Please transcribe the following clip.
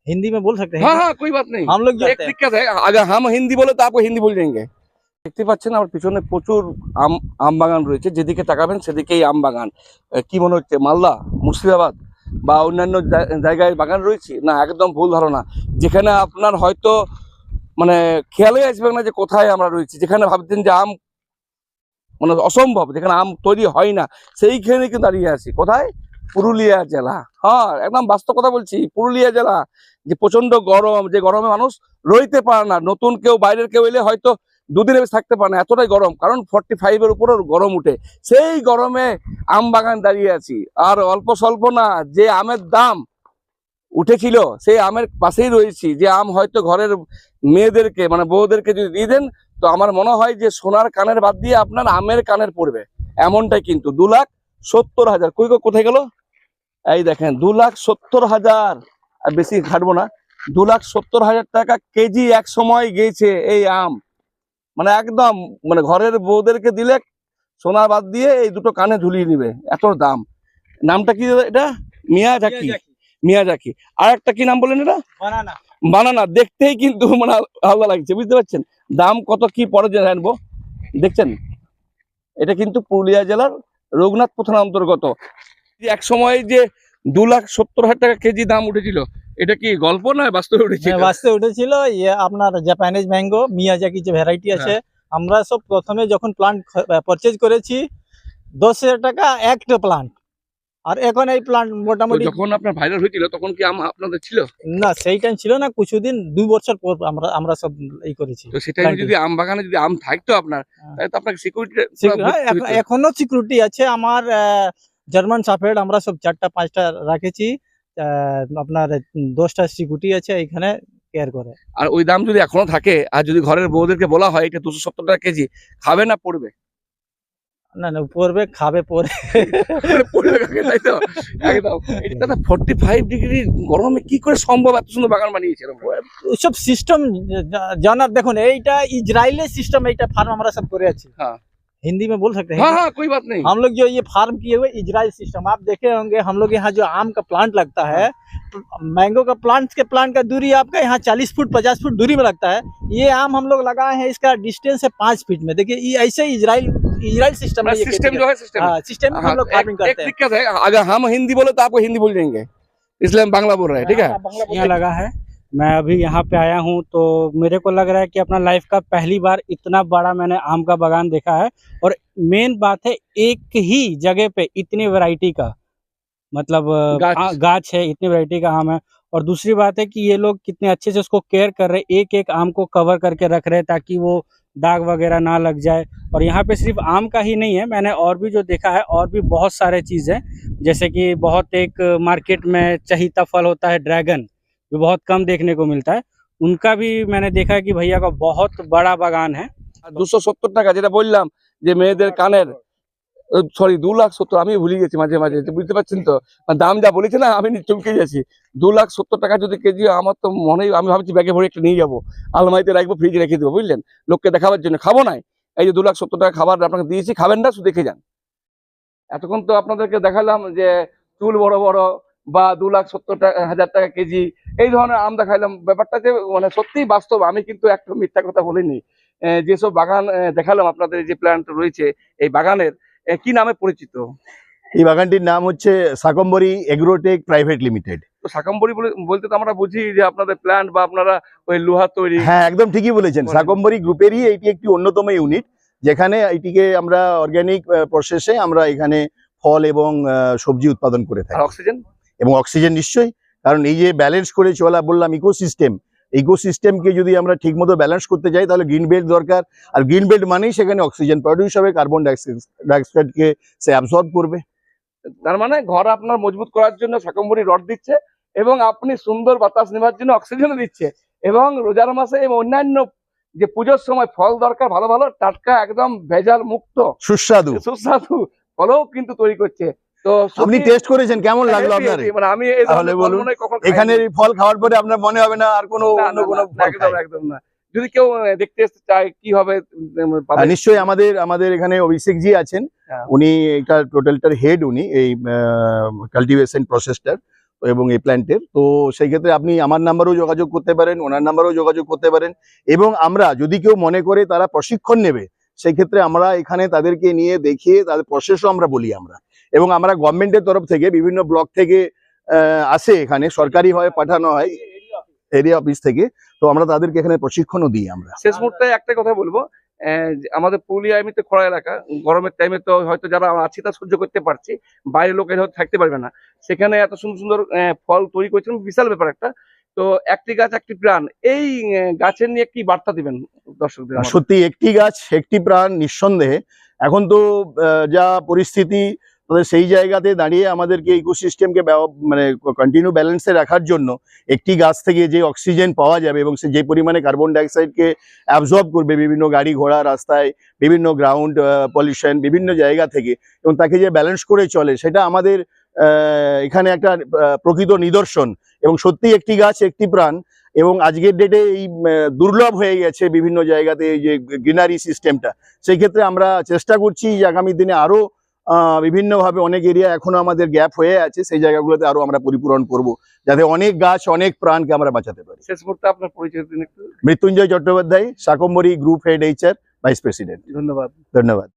हिंदी में बोल सकते हैं। हाँ हाँ कोई बात नहीं, हम लोग एक जानते हैं। दिक्कत है, अगर हम हिंदी बोले तो आपको हिंदी बोल देंगे। দেখতে পাচ্ছেন আমার পিছনে প্রচুর আম বাগান রয়েছে, যেদিকে তাকাবেন সেদিকেই আম বাগান। কি মনে হচ্ছে মালদা, মুর্শিদাবাদ বা অন্যান্য জায়গায় বাগান রয়েছে? না, একদম ভুল ধারণা। যেখানে আপনার হয়তো মানে খেয়ালে আসবে না যে কোথায় আমরা রয়েছি, যেখানে ভাবছেন যে আম মানে অসম্ভব, যেখানে আম তৈরি হয় না, সেইখানে কিন্তু দাঁড়িয়ে আছি। কোথায়? পুরুলিয়া জেলা। হ্যাঁ, একদম বাস্তব কথা বলছি, পুরুলিয়া জেলা। যে প্রচন্ড গরম, যে গরমে মানুষ রইতে পারে না, নতুন কেউ বাইরের কেউ এলে হয়তো দুদিনে বেশি থাকতে পারে না, এতটাই গরম। কারণ 45-এর উপরও গরম উঠে, সেই গরমে আম বাগান দাঁড়িয়ে আছি। আর অল্প স্বল্প না, যে আমের দাম উঠেছিল সেই আমের পাশেই রয়েছি। যে আম হয়তো ঘরের মেয়েদেরকে মানে বউদেরকে যদি দিয়ে দেন, তো আমার মনে হয় যে সোনার কানের বাদ দিয়ে আপনার আমের কানের পড়বে, এমনটাই। কিন্তু 2,70,000 কোথায় গেল? এই দেখেন 2,70,000, আর বেশি খাটবো না, 2,70,000 টাকা কেজি এক সময় গেছে এই আম। মানে একদম মানে ঘরের বউদেরকে দিলে সোনা বাদ দিয়ে এই দুটো কানে ঝুলিয়ে নিবে, এত দাম। নামটা কি এটা? মিয়াজাকি। মিয়াজাকি। আর একটা কি নাম বলেন এটা? বানানা। বানানা। দেখতেই কিন্তু মানে ভালো লাগছে, বুঝতে পারছেন? দাম কত কি পরে জানবো। দেখছেন, এটা কিন্তু পুরুলিয়া জেলার রঘুনাথপুর থানার অন্তর্গত। এক সময় যে 2,70,000 টাকা কেজি দাম উঠেছিল, এটা কি গল্প নয়, বাস্তবে উঠেছিল? বাস্তবে উঠেছিল। ইয়ে আপনার জাপানিজ ম্যাঙ্গো মিয়াজাকি যে ভ্যারাইটি আছে, আমরা সব প্রথমে যখন প্লান্ট পারচেজ করেছি 10,000 টাকা একটা প্লান্ট। আর এখন এই প্লান্ট মোটামুটি যখন আপনার ভাইরাল হয়েছিল তখন কি আম আপনাদের ছিল? না, সেই টাইম ছিল না, কিছুদিন 2 বছর পর আমরা সব এই করেছি। তো সেটাই যদি আম বাগানে যদি আম থাকতো আপনার, তাহলে তো আপনাকে সিকিউরিটি এখনো সিকিউরিটি আছে। আমার জার্মান শাফের্ড আমরা সব 4টা-5টা রাখেছি। আপনার 10টা সিকিউরিটি আছে এখানে কেয়ার করে। আর ওই দাম যদি এখনো থাকে, আর যদি ঘরের বউদেরকে বলা হয় এটা 270 টাকা কেজি, খাবে না পড়বে? না না, পড়বে, খাবে পরে। পড়বে কাকে, তাই তো? একদম। এটা তো 45 ডিগ্রি গরমে কি করে সম্ভব এত সুন্দর বাগান বানিয়েছে? ওইসব সিস্টেম জানার, দেখুন এইটা इजराइली सिस्टम, এইটা फार्म আমরা সব করে আছি। हाँ हिंदी में बोल सकते हैं। हाँ हाँ कोई बात नहीं। हम लोग जो ये फार्म किए हुए इजराइल सिस्टम, आप देखे होंगे हम लोग यहाँ जो आम का प्लांट लगता है, मैंगो का प्लांट का दूरी आपका यहाँ 40 फुट 50 फुट दूरी में लगता है। ये आम हम लोग लगाए हैं, इसका डिस्टेंस है 5 फीट में। देखिए ये ऐसे इजराइल सिस्टम है। सिस्टम जो है सिस्टम, हाँ, सिस्टम में हम लोग फार्मिंग एक करते हैं। दिक्कत है, अगर हम हिंदी बोले तो आपको हिंदी बोल देंगे, इसलिए हम बांग्ला बोल रहे हैं, ठीक है? यहाँ लगा है। मैं अभी यहाँ पे आया हूँ तो मेरे को लग रहा है कि अपना लाइफ का पहली बार इतना बड़ा मैंने आम का बागान देखा है। और मेन बात है, एक ही जगह पे इतनी वैरायटी का मतलब गाछ है, इतनी वैरायटी का आम है। और दूसरी बात है कि ये लोग कितने अच्छे से उसको केयर कर रहे हैं, एक एक आम को कवर करके रख रहे हैं ताकि वो दाग वगैरह ना लग जाए। और यहाँ पे सिर्फ आम का ही नहीं है, मैंने और भी जो देखा है, और भी बहुत सारे चीज़ हैं। जैसे कि बहुत एक मार्केट में चहीता फल होता है, ड्रैगन, जो बहुत कम देखने को मिलता है, उनका भी मैंने देखा है कि भैया का बहुत बड़ा बागान है। 270 টাকা যেটা বললাম যে মেয়েদের কানের, সরি 2,70,000, আমি ভুলে গেছি মাঝে মাঝে, বুঝতে পারছেন তো? দাম যা বলেছে না, আমি চমকে যাচ্ছি। 2,70,000 টাকা যদি কেজি, আমার তো মনেই, আমি ভাবছি ব্যাগে ভরে একটা নিয়ে যাবো, আলমারিতে রাখবো, ফ্রিজে রেখে দেবো, বুঝলেন? লোককে দেখাবার জন্য খাবো না। এই যে 2,70,000 টাকা খাবার আপনাকে দিয়েছি, খাবেন না, শুধু দেখে যান। এতক্ষণ তো আপনাদেরকে দেখালাম যে চুল বড় বড় বা 2,70,000 টাকা কেজি, এই ধরনের আম দেখাইলাম। ব্যাপারটা যে মানে সত্যিই বাস্তব, আমি কিন্তু একটা মিথ্যা কথা বলিনি। যেসব বাগান দেখালাম আপনাদের, যে প্ল্যান্ট রয়েছে এই বাগানের, কি নামে পরিচিত? এই বাগানটির নাম হচ্ছে শাকম্বরী এগ্রোটেক প্রাইভেট লিমিটেড। তো শাকম্বরী বলতে তো আমরা বুঝি যে আপনাদের প্ল্যান্ট বা আপনারা ওই লোহা তৈরি। হ্যাঁ, একদম ঠিকই বলেছেন। শাকম্বরী গ্রুপেরই এটি একটি অন্যতম ইউনিট, যেখানে এটিকে আমরা অর্গানিক প্রসেসে আমরা এখানে ফল এবং সবজি উৎপাদন করে থাকি। অক্সিজেন এবং অক্সিজেন নিশ্চয়ই, কারণ এই যে ব্যালেন্স করে চলা, বললাম ইকোসিস্টেমকে যদি আমরা ঠিকমতো ব্যালেন্স করতে চাই, তাহলে গ্রিন বেল্ট দরকার। আর গ্রিন বেল্ট মানেই সেখানে অক্সিজেন প্রডিউস হবে, কার্বন ডাইঅক্সাইডকে সে অ্যাবসর্ব করবে। তার মানে ঘর আপনার মজবুত করার জন্য শাকম্বরী রড দিচ্ছে, এবং আপনি সুন্দর বাতাস নেওয়ার জন্য অক্সিজেনও দিচ্ছে। এবং রোজার মাসে এবং অন্যান্য যে পুজোর সময় ফল দরকার, ভালো ভালো টাটকা একদম ভেজাল মুক্ত সুস্বাদু ফলও কিন্তু তৈরি করছে। তো আপনি টেস্ট করেছেন, কেমন লাগলো আপনার? মানে আমি তাহলে বলুন, এখানে ফল খাওয়ার পরে আপনার মনে হবে না আর কোনো অন্য কোনো ফল? একদম না। যদি কেউ দেখতে চায় কি হবে? নিশ্চয়ই আমাদের এখানে অভিষেক জি আছেন, উনি এটা টোটালটার হেড, উনি এই কাল্টিভেশন প্রসেসটার। এবং এই প্ল্যান্টের। তো সেই ক্ষেত্রে আপনি আমার নাম্বারেও যোগাযোগ করতে পারেন, ওনার নাম্বারেও যোগাযোগ করতে পারেন। এবং আমরা যদি কেউ মনে করে তারা প্রশিক্ষণ নেবে, সেই ক্ষেত্রে আমরা এখানে তাদেরকে নিয়ে দেখিয়ে তাদের প্রসেসও আমরা বলি আমরা। এবং আমরা গভর্নমেন্টের তরফ থেকে বিভিন্ন ব্লক থেকে আসে, এখানে সরকারিভাবে পাঠানো হয় এরিয়া অফিস থেকে। তো আমরা তাদেরকে এখানে প্রশিক্ষণও দিই আমরা। শেষ মুহূর্তে একটা কথা বলবো, যে আমাদের পুরুলিয়া এমনিতে খরা এলাকা, গরমের টাইমে তো হয়তো যারা আছি তা সহ্য করতে পারছি, বাইরের লোকের হয়তো থাকতে পারবে না। সেখানে এত সুন্দর সুন্দর ফল তৈরি করেছেন, বিশাল ব্যাপার একটা। তো একটি গাছ একটি প্রাণ, এই গাছের নিয়ে কি বার্তা দিবেন দর্শকদের? আমাদের? সত্যি একটি গাছ একটি প্রাণ, নিঃসন্দেহে। এখন তো যা পরিস্থিতি, সেই জায়গাতে দাঁড়িয়ে আমাদেরকে ইকোসিস্টেমকে মানে কন্টিনিউ ব্যালেন্সে রাখার জন্য একটি গাছ থেকে যে অক্সিজেন পাওয়া যাবে এবং সে যে পরিমাণে কার্বন ডাইঅক্সাইডকে অ্যাবজর্ব করবে বিভিন্ন গাড়ি ঘোড়া রাস্তায়, বিভিন্ন গ্রাউন্ড পলিউশন বিভিন্ন জায়গা থেকে, এবং তাকে যে ব্যালেন্স করে চলে, সেটা আমাদের এখানে একটা প্রকৃত নিদর্শন। এবং সত্যি একটি গাছ একটি প্রাণ। এবং আজকের ডেটে এই দুর্লভ হয়ে গেছে বিভিন্ন জায়গাতে এই যে গ্রিনারি সিস্টেমটা। সেই ক্ষেত্রে আমরা চেষ্টা করছি যে আগামী দিনে আরো বিভিন্নভাবে অনেক এরিয়া এখনো আমাদের গ্যাপ হয়ে আছে, সেই জায়গাগুলোতে আরো আমরা পরিপূরণ করব, যাতে অনেক গাছ অনেক প্রাণকে আমরা বাঁচাতে পারি। শেষ মুহূর্তে আপনার পরিচয় দিন একটু। Mrityunjoy Chattopadhyay, Shakambari group head HR, vice president. ধন্যবাদ। ধন্যবাদ।